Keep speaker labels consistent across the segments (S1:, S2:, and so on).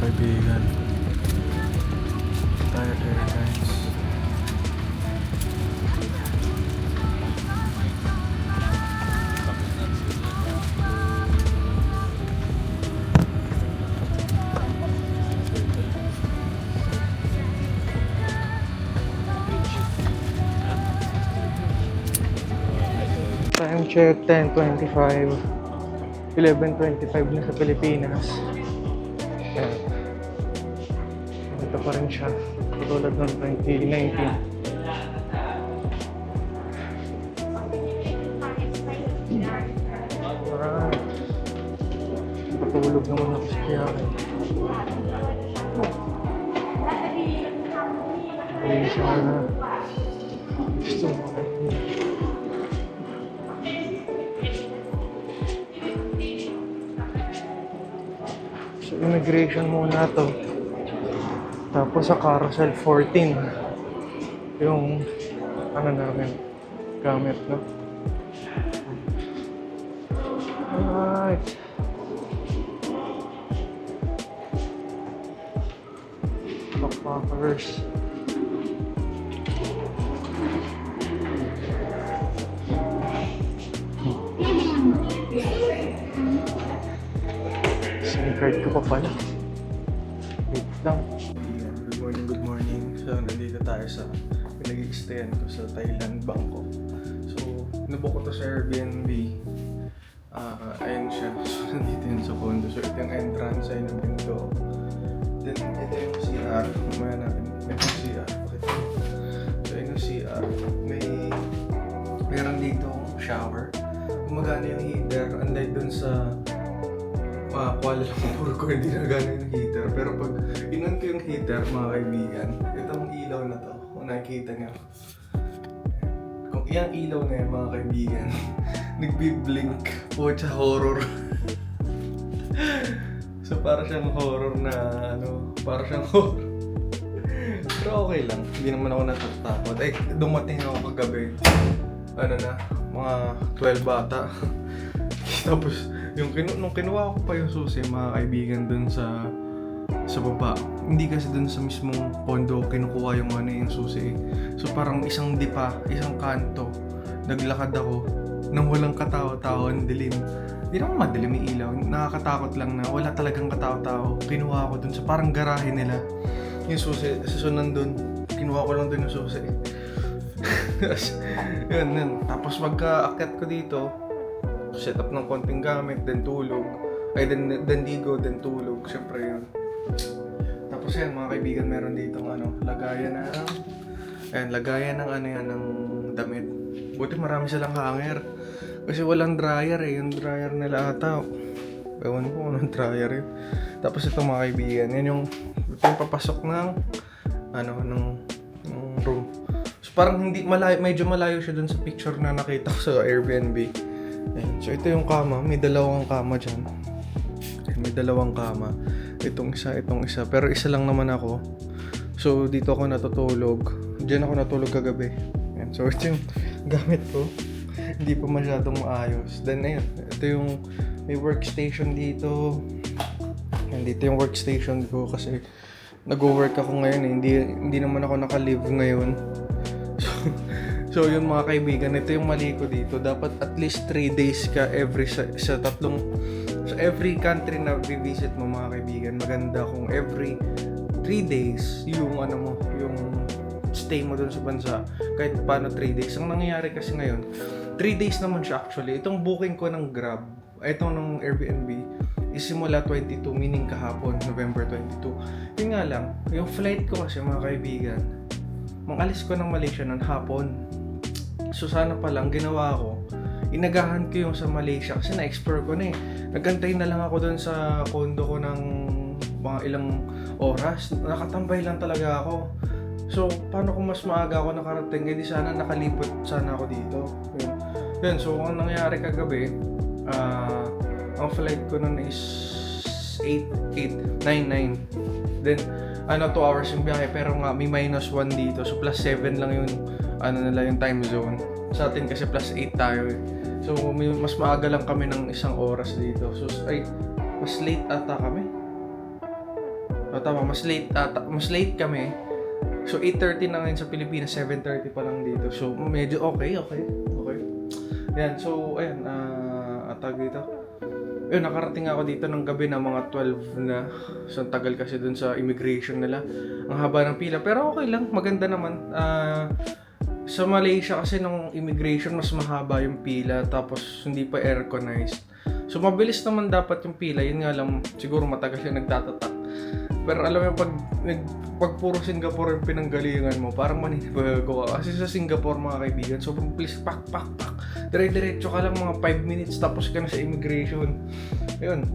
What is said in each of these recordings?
S1: kaibigan. Thai Airlines. Time check 10:25. 11:25 na sa Pilipinas. Ayan. Ito pa rin siya. Tulad ng 2019. Alright. Patulog naman ako sa kiyari. Ayun siya na. Gusto mo. So, immigration muna to. Tapos sa carousel 14. Yung ano namin gamit, no? Alright. Backpackers. SIM card ko pa pala. Wait lang. Good morning, good morning. So, nandito tayo sa pinag-i-stayan ko sa Thailand, Bangkok. So, nabook ko to sa Airbnb. Ayun siya. So, nandito yun sa condo. So, ito yung entrance ay ng pinto. Then, ito yung CR. Mamaya natin. Ito yung CR. Pakita mo. So, yun yung CR. Meron dito shower. Gumagana yung heater. Unlike dun sa Kuala Lumpur ko, hindi nagana yung heater. Pero pag inon ko yung heater, mga kaibigan, itong ilaw na to, kung nakikita nyo. Kung iyang ilaw na yan, mga kaibigan, nagbi-blink. Pucha, horror. So, para siyang horror na, para siyang horror. Pero okay lang, hindi naman ako natatakot. Ay, dumating ako kagabi. Mga 12 bata. Tapos, nung kinuha ko pa yung susi, mga kaibigan, dun sa baba. Hindi kasi dun sa mismong pondo kinukuha yung susi. So parang isang dipa, isang kanto, naglakad ako nang walang katao-tao, ang dilim. Hindi naman madilim yung ilaw, nakakatakot lang na wala talagang katao-tao. Kinuha ko dun sa parang garahe nila yung susi. So nandun, kinuha ko lang dun yung susi. yun. Tapos pagka-akyat ko dito, set up ng konting gamit, then tulog. Then ligo, then tulog. Siyempre yun. Tapos yan, mga kaibigan, meron dito lagayan ng damit. Buti marami silang hanger. Kasi walang dryer eh. Yung dryer nila ata. Ewan ko anong dryer yun. Tapos ito, mga kaibigan, ito yung papasok ng room. So parang medyo malayo siya dun sa picture na nakita ko sa Airbnb. Ayan. So ito yung kama, may dalawang kama dyan. May dalawang kama. Itong isa. Pero isa lang naman ako. So dito ako natutulog. Diyan ako natulog kagabi. Ayan. So ito yung gamit ko. Hindi pa masyadong maayos. Then ayan, ito yung may workstation dito. Ayan, dito yung workstation ko kasi nag-work ako ngayon eh. Hindi naman ako naka-leave ngayon. So yun, mga kaibigan, ito yung mali ko dito. Dapat at least 3 days ka sa every country na visit mo, mga kaibigan. Maganda kung every 3 days yung yung stay mo dun sa bansa. Kahit paano 3 days. Ang nangyayari kasi ngayon, 3 days naman siya actually. Itong booking ko ng Grab, itong ng Airbnb, is simula 22, meaning kahapon, November 22. Yun nga lang, yung flight ko kasi, mga kaibigan, mangalis ko ng Malaysia ng hapon. So sana pa lang ginawa ko, inagahan ko yung sa Malaysia kasi na-explore ko na eh. Nagantay na lang ako dun sa condo ko ng mga ilang oras. Nakatambay lang talaga ako. So paano kung mas maaga ako nakarating, edi sana nakalipot sana ako dito. Yun. So ang nangyari kagabi, ang flight ko nun is 9. Then 2 hours yung biyahe, pero nga may -1 dito. So plus 7 lang yung yung time zone. Sa atin kasi plus 8 tayo eh. So mas maaga lang kami ng 1 oras dito. So mas late ata kami. Tama, mas late kami. So 8:30 na ngayon sa Pilipinas, 7:30 pa lang dito. So medyo okay. Yan, so ayan, tawag dito. Yun, nakarating ako dito ng gabi na mga 12 na. So ang tagal kasi dun sa immigration nila. Ang haba ng pila, pero okay lang, maganda naman. Sa Malaysia kasi nung immigration mas mahaba yung pila, tapos hindi pa airconized. So mabilis naman dapat yung pila, yun nga lang siguro matagal siya nagtatatak. Pero alam mo pag puro Singapore yung pinanggalingan mo, parang maninibago ka. Kasi sa Singapore mga kaibigan, sobrang bilis, pak. Dire-diretso ka lang mga 5 minutes tapos ka na sa immigration. Ayun.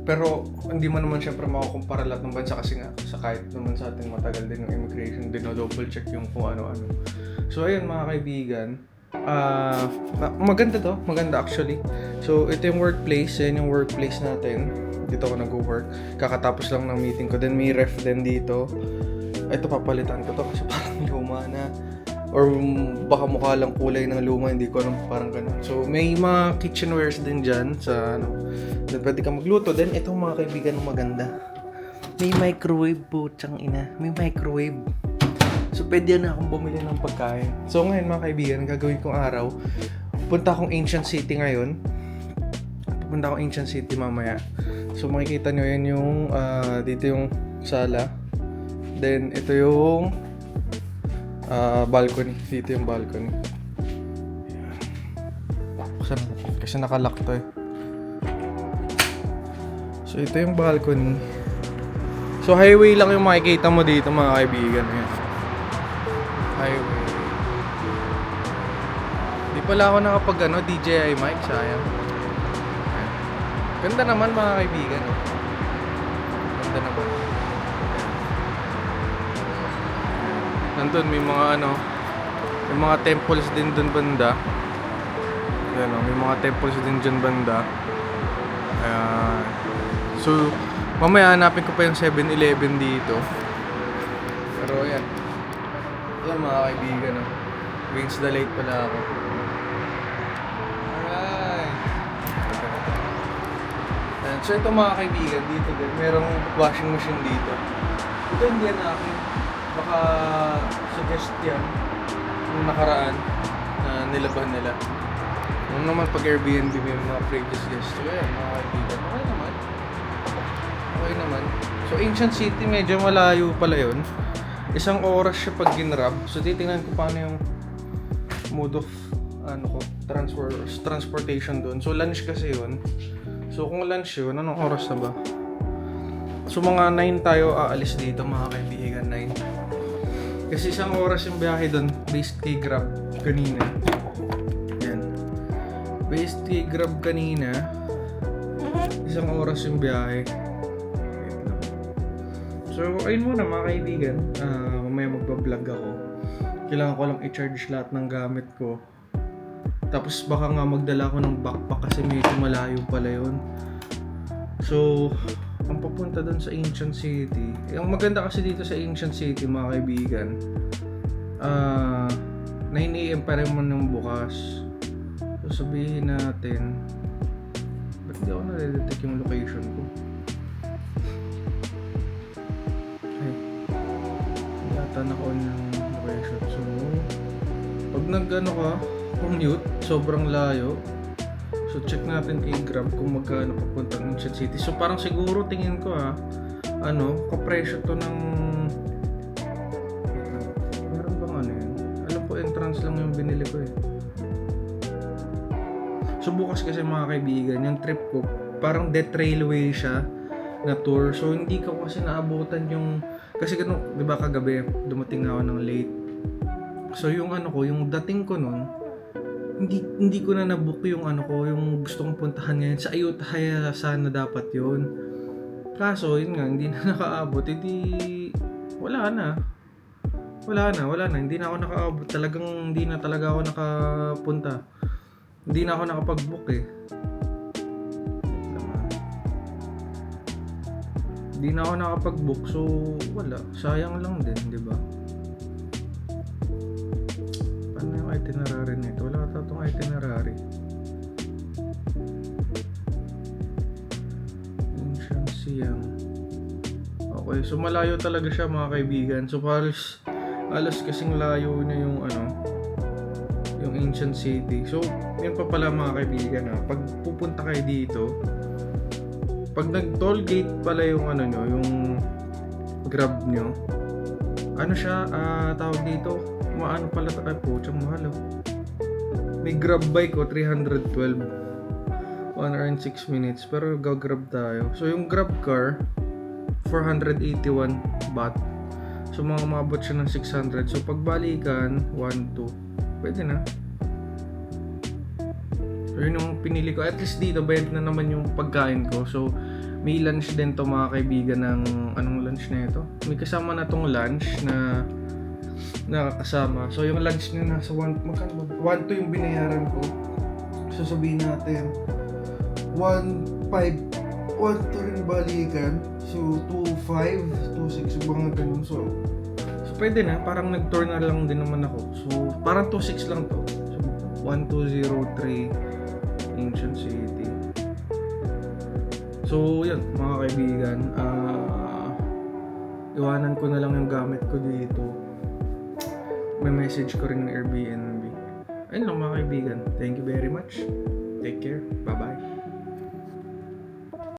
S1: Pero hindi mo naman syempre makukumpara lahat ng bansa kasi nga sa kahit naman sa atin matagal din yung immigration, double check yung kung ano-ano. So ayun mga kaibigan, maganda actually. So ito yung workplace, yan yung workplace natin. Dito ako nag-work. Kakatapos lang ng meeting ko. Then may ref din dito. Ito papalitan ko to kasi parang luma na. Or baka mukha lang kulay ng luma, hindi ko alam, parang ganun. So may mga kitchenwares din dyan sa then pwede ka magluto. Then itong mga kaibigan maganda. May microwave po, tsang ina. May microwave. So pwede na akong bumili ng pagkain. So ngayon mga kaibigan, gagawin kong araw. Punta akong Ancient City ngayon. Pupunta akong Ancient City mamaya. So makikita nyo yan yung dito yung sala. Then ito yung balcony. Dito yung balcony. Kasi nakalock to eh. So ito yung balcony. So highway lang yung makikita mo dito mga kaibigan. Ayan. Highway. Di pala ako nakapag DJI mic, sayang. Ayan. Ganda naman mga kaibigan. Ganda naman. Nandun may mga may mga temples din dun banda. Ayan, may mga temples din dyan banda. Ayan. So mamaya hanapin ko pa yung 7-Eleven dito. Pero ayan. Ayan mga kaibigan. Wings the late pala ako. Alright. Ayan. So ito mga kaibigan, dito din merong washing machine dito. Ito hindi yan akin. Baka suggest yan yung nakaraan na nilaban nila. Yung naman pag Airbnb may mga previous guests. So yan mga kaibigan. Okay naman. So Ancient City medyo malayo pala yun. Isang oras siya pag ginrab. So titingnan ko paano yung mode of transportation doon. So lunch kasi yun. So kung lunch yun, anong oras na ba? So mga 9 tayo aalis dito mga kaibigan, 9. Kasi isang oras yung biyahe doon based kay Grab kanina. Yan. Based kay Grab kanina, isang oras yung biyahe. So ayun muna mga kaibigan, mamaya magbablog ako. Kailangan ko lang i-charge lahat ng gamit ko. Tapos baka nga magdala ko ng backpack kasi medyo malayo pala yun. So ang papunta doon sa Ancient City, ang maganda kasi dito sa Ancient City mga kaibigan, 9 AM pa rin man yung bukas. So sabihin natin, ba't hindi ako na-detect yung location ko? Ay, yata na-on yung location. So pag commute, sobrang layo. So check natin kay Grab kung magkano papuntang Ancient City. So parang siguro tingin ko kapresyo to ng meron bang yun? Alam ko entrance lang yung binili ko eh. So bukas kasi mga kaibigan, yung trip ko parang death railway siya na tour. So hindi ko kasi naabutan yung kasi di ba kagabi dumating na ako ng late. So yung yung dating ko nun, hindi ko na nabook yung yung gusto kong puntahan ngayon. Sa Ayutthaya sana dapat yun. Kaso yun nga, hindi na nakaabot. Wala na. Hindi na ako nakaabot. Talagang hindi na talaga ako nakapunta. Hindi na ako nakapag-book eh. Hindi na ako nakapag-book. So wala. Sayang lang din, di ba? Paano yung itinerary nito? Wala ata itong itinerary. Ancient Siam. Okay, so malayo talaga siya mga kaibigan. So halos kasing layo niya yung yung ancient city. So yun pa pala mga kaibigan pag pupunta kayo dito, pag nag-toll gate pala yung nyo, yung Grab nyo, siya, tawag dito, maano pala, putsang mahal may Grab bike 312, 1 hour and 6 minutes, pero gagrab tayo. So yung Grab car 481 baht, so mga umabot siya ng 600. So pagbalikan 1, 2, pwede na. So yun yung pinili ko, at least dito bayad na naman yung pagkain ko. So may lunch din to mga kaibigan ng anong lunch na ito. May kasama na tong lunch na nakakasama. So yung lunch na nasa 1, magkano ba? 1 yung binayaran ko. So sabihin natin 1.5, 1 rin balikan. So 2.5, 2.6 mga ganun. So pwede na, parang nag-tour na lang din naman ako. So parang 2.6 lang to. So 1203 Ancient City. So yun mga kaibigan, iwanan ko na lang yung gamit ko dito. May message ko rin ng Airbnb. Ayun lang mga kaibigan, thank you very much, take care, bye bye.